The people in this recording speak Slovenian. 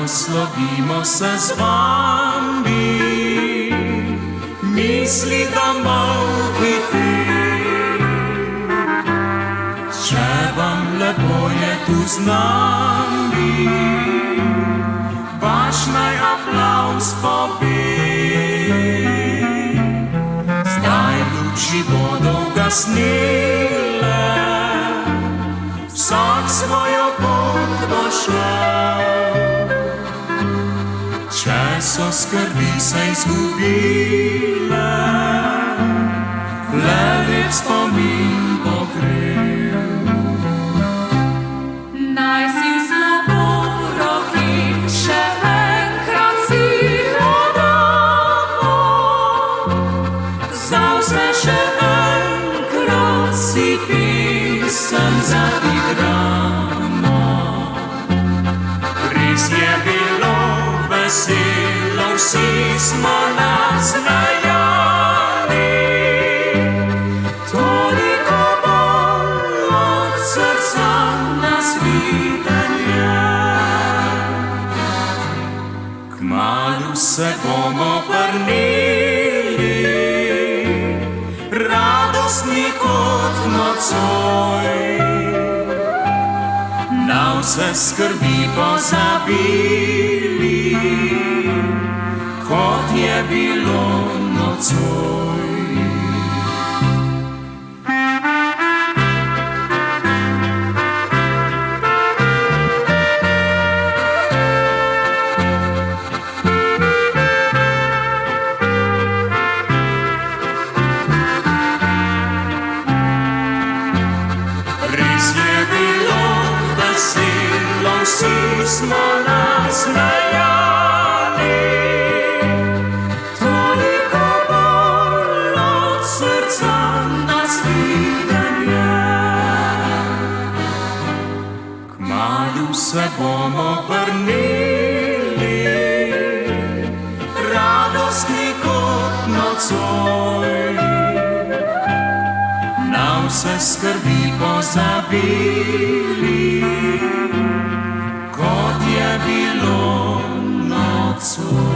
blagoslovimo se z vami, misli domov hiti. Če vam lepo je tu z nami, vaš naj aplavz pobi. Zdaj luči bodo ugasnile, vsak svojo pot bo šel. Če so skrbi se izgubile, le lep spomin pokril. Naj si v zloboroki še enkrat silo damo, za vse še enkrat si pisem zaigramo. Res je bilo veselo, vsi smo nasmejani, toliko bolj od srca nas videnje. Kmalu se bomo vrnili, radostni kot nocoj, na vse skrbi pozabili, kot je bilo nocoj. Res je bilo veselo, vsi smo nasmejani, toliko bolj od srca nas videnje. Kmalu se bomo vrnili, radostni kot nocoj, na vse skrbi pozabili, kot je bilo nocoj.